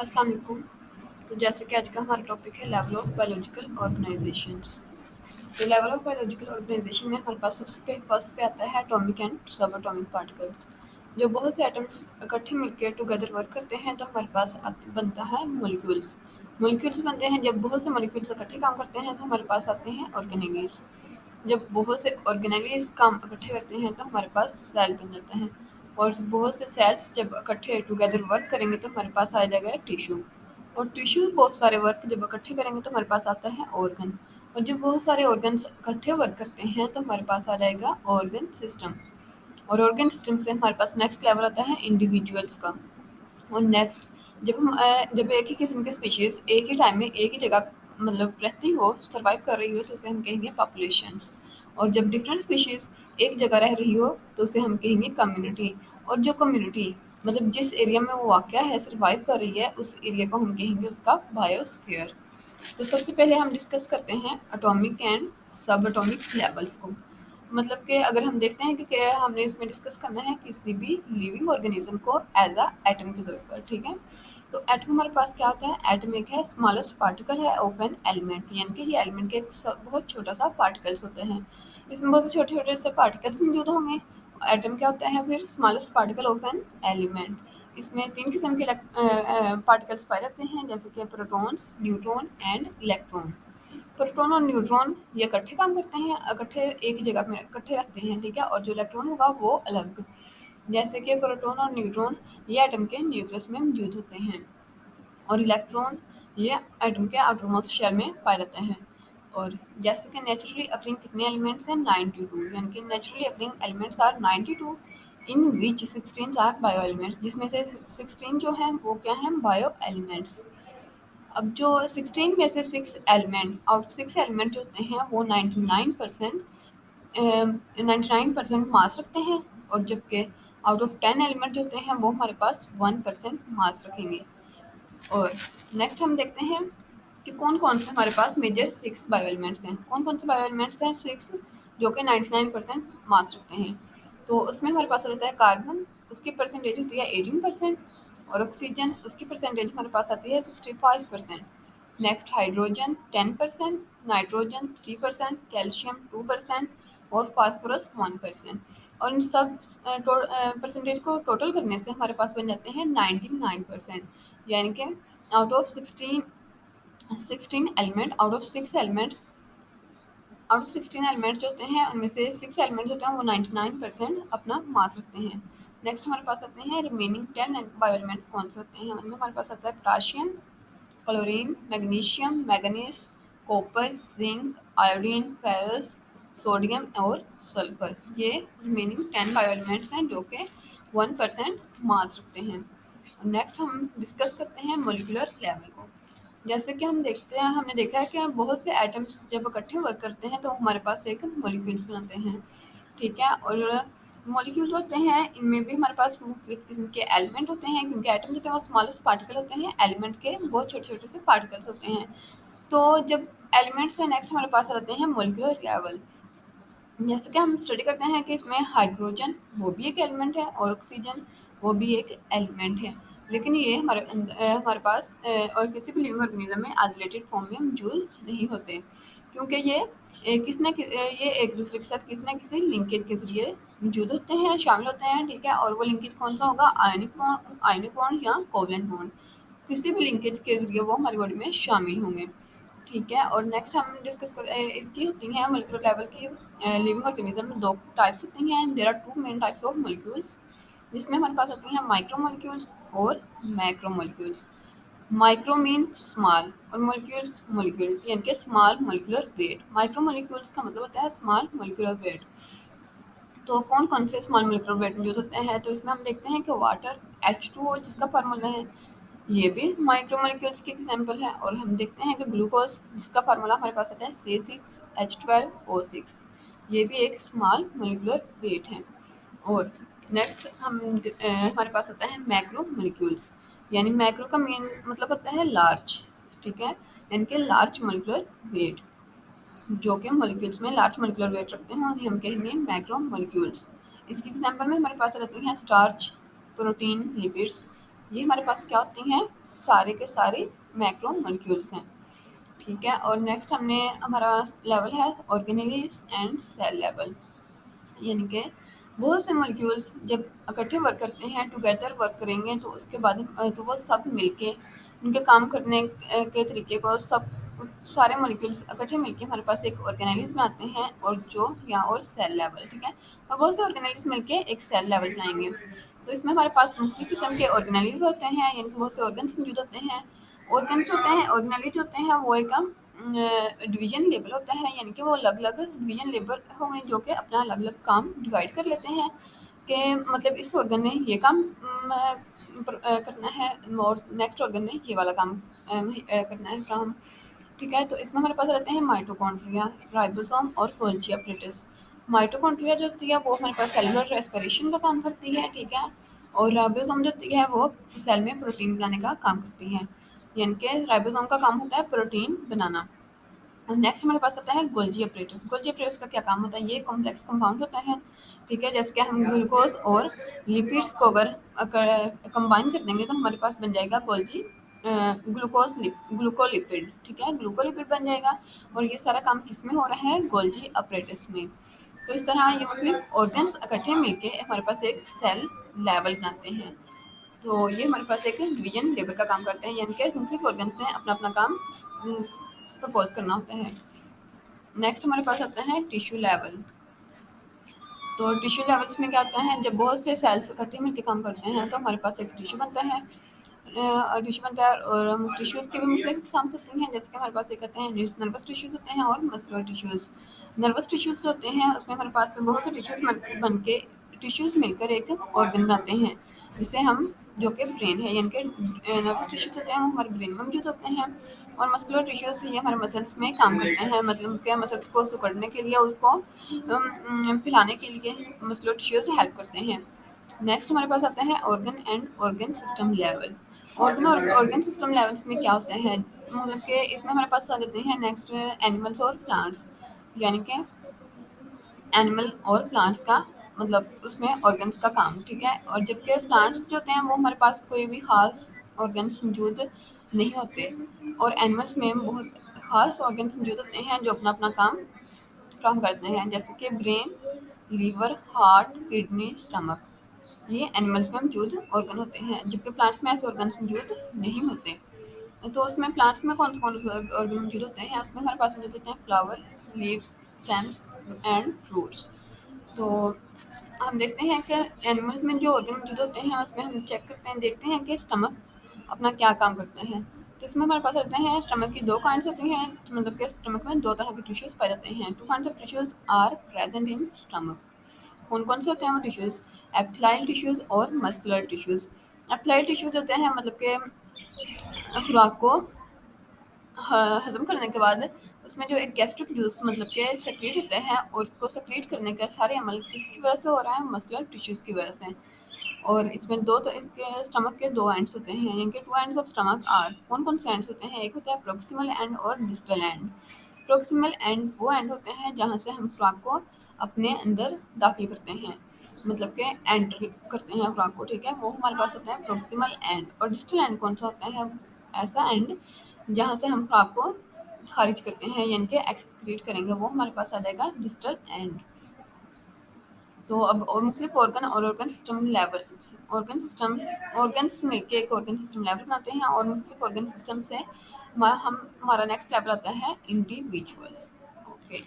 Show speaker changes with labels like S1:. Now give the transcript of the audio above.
S1: अस्सलाम वालेकुम। तो जैसे कि आज का हमारा टॉपिक है लेवल ऑफ बायोलॉजिकल ऑर्गेनाइजेशंस। तो लेवल ऑफ बायोलॉजिकल ऑर्गेनाइजेशन में हमारे पास फर्स्ट पे आता है एटॉमिक एंड सब एटॉमिक पार्टिकल्स। जो बहुत से एटम्स इकट्ठे मिलकर टुगेदर वर्क करते हैं तो हमारे पास बनता है मॉलिक्यूल्स। मॉलिक्यूल्स बनते हैं जब बहुत से मॉलिक्यूल्स इकट्ठे काम करते हैं तो हमारे पास आते हैं ऑर्गेनेलीज। जब बहुत से ऑर्गेनेलीज काम इकट्ठे करते हैं तो हमारे पास सेल बन जाता है। और बहुत से सेल्स जब इकट्ठे टुगेदर वर्क करेंगे तो हमारे पास आ जाएगा टिश्यू। और टिश्यू बहुत सारे वर्क जब इकट्ठे करेंगे तो हमारे पास आता है ऑर्गन। और जब बहुत सारे ऑर्गन्स इकट्ठे वर्क करते हैं तो हमारे पास आ जाएगा ऑर्गन सिस्टम। और ऑर्गन सिस्टम से हमारे पास नेक्स्ट लेवल आता है इंडिविजुअल्स का। और नेक्स्ट जब एक ही किस्म की स्पीशीज एक ही टाइम में एक ही जगह मतलब रहती हो, सर्वाइव कर रही हो, तो उसे हम कहेंगे पॉपुलेशंस। और जब डिफरेंट स्पीशीज एक जगह रह रही हो तो उसे हम कहेंगे कम्युनिटी। और जो कम्युनिटी मतलब जिस एरिया में वो वाक़या है, सर्वाइव कर रही है, उस एरिया को हम कहेंगे उसका बायोस्फीयर। तो सबसे पहले हम डिस्कस करते हैं एटॉमिक एंड सब एटॉमिक लेवल्स को। मतलब कि अगर हम देखते हैं कि क्या हमने इसमें डिस्कस करना है किसी भी लिविंग ऑर्गेनिज्म को एज अ एटम के तौर पर, ठीक है। तो एटम हमारे पास क्या होता है? एटम एक है स्मॉलेस्ट पार्टिकल है ऑफ एन एलिमेंट, यानी कि ये एलिमेंट के एक बहुत छोटा सा पार्टिकल्स होते हैं। इसमें बहुत से छोटे छोटे से पार्टिकल्स मौजूद होंगे। एटम क्या होता है फिर? Smallest particle of an element. इसमें तीन किस्म के पार्टिकल्स पाए जाते हैं, जैसे कि protons, neutron and electron. Proton और न्यूट्रॉन ये इकट्ठे काम करते हैं, इकट्ठे एक ही जगह में इकट्ठे रखते हैं, ठीक है। और जो इलेक्ट्रॉन होगा वो अलग। जैसे कि प्रोटॉन और न्यूट्रॉन ये एटम के न्यूक्लियस में मौजूद होते हैं। और इलेक्ट्रॉन ये एटम के आउटरमोस्ट शेल में पाए जाते हैं। और जैसे कि नेचुरली अकरिंग कितने एलिमेंट्स हैं? 92, यानी कि naturally occurring elements are 92, in which 16 are bio elements, जिसमें से 16 जो हैं वो क्या हैं? Bio elements. अब जो 16 में से 6 एलिमेंट आउट 6 एलिमेंट जो होते हैं वो 99% मास रखते हैं। और जबकि आउट ऑफ 10 एलिमेंट जो होते हैं वो हमारे पास 1% मास रखेंगे। और नेक्स्ट हम देखते हैं कि कौन कौन से हमारे पास मेजर 6 बायो एलिमेंट्स हैं। कौन कौन से बायो एलिमेंट्स हैं? 6 जो कि 99% मास रखते हैं। तो उसमें हमारे पास आ जाता है कार्बन, उसकी परसेंटेज होती है 18%। और ऑक्सीजन, उसकी परसेंटेज हमारे पास आती है 65%। नेक्स्ट हाइड्रोजन 10%, नाइट्रोजन 3%, कैल्शियम 2% और फास्फोरस 1%। और इन सब परसेंटेज को टोटल करने से हमारे पास बन जाते हैं 99%। यानी कि out of 16 element out of 16 element जो होते हैं उनमें से 6 एलिमेंट होते हैं वो 99% अपना मास रखते हैं। नेक्स्ट हमारे पास आते हैं रिमेनिंग 10 बायो एलिमेंट्स। कौन से होते हैं? उनमें हमारे पास आता है potassium, chlorine, magnesium, manganese, copper, zinc, iodine, ferrous, sodium और सल्फर। ये रिमेनिंग 10 बायो एलिमेंट्स हैं जो कि 1% मास रखते हैं। नेक्स्ट हम डिस्कस करते हैं मोलिकुलर लेवल को। जैसे कि हमने देखा है कि बहुत से एटम्स जब इकट्ठे वर्क करते हैं तो हमारे पास एक मॉलिक्यूल्स बनाते हैं, ठीक है। और मॉलिक्यूल होते हैं इनमें भी हमारे पास मुख्तलिफ किस्म के एलिमेंट होते हैं, क्योंकि एटम जो है वो स्मॉलेस्ट पार्टिकल होते हैं, एलिमेंट के बहुत छोटे छोटे से पार्टिकल्स होते हैं। तो जब एलिमेंट्स से नेक्स्ट हमारे पास आते हैं मॉलिक्यूलर लेवल। जैसे कि हम स्टडी करते हैं कि इसमें हाइड्रोजन वो भी एक एलिमेंट है और ऑक्सीजन वो भी एक एलिमेंट है। लेकिन ये हमारे पास और किसी भी लिविंग ऑर्गेनिज्म में आइसोलेटेड फॉर्म में मौजूद नहीं होते, क्योंकि ये ये एक दूसरे के साथ किसी न किसी लिंकेज के जरिए मौजूद होते हैं, शामिल होते हैं, ठीक है। और वो लिंकेज कौन सा होगा? आयनिक बॉन्ड या कोवलेंट बॉन्ड। किसी भी लिंकेज के जरिए वो हमारी बॉडी में शामिल होंगे, ठीक है। और नेक्स्ट हम डिस्कस कर इसकी होती हैं मोलिकुलर लेवल की। लिविंग ऑर्गेनिज्म में दो टाइप्स होती हैं। There are two main types of molecules, जिसमें हमारे पास होती हैं माइक्रो मोलिक्यूल्स और macro molecules. Micro mean small और मोलिक्यूल मोलिक्यूल यानी कि small molecular weight. Micro molecules का मतलब होता है स्मॉल मोलिकुलर वेट। तो कौन कौन से स्मॉल मोलिकुलर वेट मौजूद होते हैं? तो इसमें हम देखते हैं कि वाटर H2O जिसका फार्मूला है ये भी माइक्रोमोलिक्यूल्स की एग्जांपल है। और हम देखते हैं कि ग्लूकोज जिसका फार्मूला हमारे पास आता है C6H12O6, ये भी एक स्मॉल मोलिकुलर वेट है। और नेक्स्ट हमारे पास आता है मैक्रो मोलिक्यूल्स, यानी मैक्रो का मेन मतलब होता है लार्ज, ठीक है, यानी कि लार्ज मोलिकुलर वेट। जो कि मॉलिक्यूल्स में लार्ज मोलिकुलर वेट रखते हैं और हम कहेंगे मैक्रो मोलिक्यूल्स। इसकी एग्जांपल में हमारे पास रहती हैं स्टार्च, प्रोटीन, लिपिड्स। ये हमारे पास क्या होती हैं, सारे के सारे मैक्रो मॉलिक्यूल्स हैं, ठीक है। और नेक्स्ट हमारा लेवल है ऑर्गेनेलीज एंड सेल लेवल, यानी कि बहुत से मॉलिक्यूल्स जब इकट्ठे वर्क करते हैं, टुगेदर वर्क करेंगे, तो उसके बाद तो वो सब मिलके उनके काम करने के तरीके को सब सारे मॉलिक्यूल्स इकट्ठे मिलके हमारे पास एक ऑर्गेनेलिज बनाते हैं, और जो या और सेल लेवल, ठीक है। और बहुत से ऑर्गेनेलिज मिलके एक सेल लेवल बनाएंगे। तो इसमें हमारे पास मुख्तलिफ किस्म के ऑर्गेनेलिज होते हैं, यानी कि बहुत से ऑर्गन्स मौजूद होते हैं। ऑर्गन्स होते हैं, ऑर्गेनेलिज होते हैं, वो एक डिवीजन लेवल होता है, यानी कि वो अलग अलग डिवीजन लेवल होंगे जो कि अपना अलग अलग काम डिवाइड कर लेते हैं, कि मतलब इस ऑर्गन ने ये काम करना है, और नेक्स्ट ऑर्गन ने ये वाला काम करना है फ्रॉम, ठीक है। तो इसमें हमारे पास रहते हैं माइटोकॉन्ड्रिया, राइबोसोम और गोल्जी apparatus। माइटोकॉन्ड्रिया जो होती है वो हमारे पास सेलुलर रेस्पिरेशन का काम करती है, ठीक है। और राइबोसोम जो होती है वो सेल में प्रोटीन बनाने का काम करती है, यानी कि राइबोसोम का काम होता है प्रोटीन बनाना। नेक्स्ट हमारे पास आता है गोल्जी apparatus। गोल्जी apparatus का क्या काम होता है, ये कॉम्प्लेक्स कंपाउंड होता है, ठीक है। जैसे कि हम ग्लूकोज और लिपिड्स को अगर कंबाइन कर देंगे तो हमारे पास बन जाएगा गोल्जी ग्लूकोलिपिड, ठीक है, ग्लूकोलिपिड बन जाएगा। और ये सारा काम किस में हो रहा है, गोल्जी apparatus में। तो इस तरह ये मतलब ऑर्गन्स इकट्ठे मिलके हमारे पास एक सेल लेवल बनाते हैं। तो ये हमारे पास एक डिवीजन लेवल का काम करते हैं, यानी कि मुख्तलिफ ऑर्गन्स ने अपना अपना काम प्रपोज करना होता है। नेक्स्ट हमारे पास आता है टिश्यू लेवल। तो टिश्यू लेवल्स में क्या होता है, जब बहुत से सेल्स इकट्ठे मिलकर काम करते हैं तो हमारे पास एक टिश्यू बनता है, टिश्यू बनता है। और टिश्यूज़ के भी मुख्तलिफ इकसाम होती हैं, जैसे कि हमारे पास एक आते हैं नर्वस टिश्यूज़ होते हैं और मस्कुलर टिश्यूज़। नर्वस टिश्यूज़ जो होते हैं उसमें हमारे पास बहुत से टिश्यूज़ बन के टिश्यूज़ मिलकर एक ऑर्गन बनाते हैं, जिसे हम जो कि ब्रेन है, यानी कि नर्वस टिश्यूज़ होते हैं वो हमारे ब्रेन में मौजूद होते हैं। और मस्कुलर टिश्यूज़ ये हमारे मसल्स में काम करते हैं, मतलब कि मसल्स को सिकुड़ने के लिए, उसको फैलाने के लिए मस्कुलर टिश्यूज़ हेल्प करते हैं। नेक्स्ट हमारे पास आता है organ and organ system level. Organ और ऑर्गन सिस्टम लेवल्स में क्या होते हैं, मतलब कि इसमें हमारे पास आ जाते हैं नेक्स्ट एनिमल्स और प्लांट्स, यानी कि एनिमल और प्लांट्स का मतलब उसमें ऑर्गन्स का काम, ठीक है। और जबकि प्लांट्स जो होते हैं वो हमारे पास कोई भी खास ऑर्गन्स मौजूद नहीं होते, और एनिमल्स में बहुत खास ऑर्गन्स मौजूद होते हैं जो अपना अपना काम फ्रॉम करते हैं, जैसे कि brain, liver, heart, kidney, stomach. ये एनिमल्स में मौजूद ऑर्गन होते हैं, जबकि प्लांट्स में ऐसे ऑर्गन्स मौजूद नहीं होते। तो उसमें प्लांट्स में कौन से ऑर्गन मौजूद होते हैं, उसमें हमारे पास मौजूद होते हैं flower, leaves, stems and fruits. तो हम देखते हैं कि एनिमल में जो ऑर्गन मौजूद होते हैं उसमें हम चेक करते हैं, देखते हैं कि स्टमक अपना क्या काम करते हैं। तो इसमें हमारे पास आते हैं स्टमक की दो काइंड्स होती हैं, मतलब कि स्टमक में दो तरह के टिश्यूज़ पाए जाते हैं। Two kinds of tissues are present in stomach. कौन कौन से होते हैं वो टिश्यूज़, एप्थिलाइल टिश्यूज़ और मस्कुलर टिश्यूज़। एप्थिलाइल टिश्यूज़ होते हैं मतलब कि खुराक को हज़म करने के बाद उसमें जो एक गैस्ट्रिक जूस मतलब कि सेक्रेट होता है, और उसको सेक्रेट करने का सारे अमल किसकी वजह से हो रहा है, मस्कुलर टिश्यूज़ की वजह से। और इसमें दो तो इसके स्टमक के दो एंड्स होते हैं, यानी कि two ends of stomach are, कौन कौन से एंड्स होते हैं, एक होता है प्रोक्सिमल एंड और डिस्टल एंड। प्रोक्सिमल एंड वो एंड होते हैं जहाँ से हम खुराक को अपने अंदर दाखिल करते हैं, मतलब कि एंटर करते हैं खुराक को, ठीक है, वो हमारे पास होता है प्रोक्सिमल एंड। और डिस्टल एंड कौन सा होता है, ऐसा एंड जहाँ से हम खुराक को खारिज करते हैं, यानी कि एक्सक्रीट करेंगे, वो हमारे पास आ जाएगा डिस्टल एंड। तो अब और मुख्तलिफ ऑर्गन और organ system level, organ system organs मिलके एक ऑर्गन सिस्टम लेवल बनाते हैं, और मुख्तलिफ ऑर्गन सिस्टम से हमारा नेक्स्ट लेवल आता है इंडिविजुअल्स। ओके।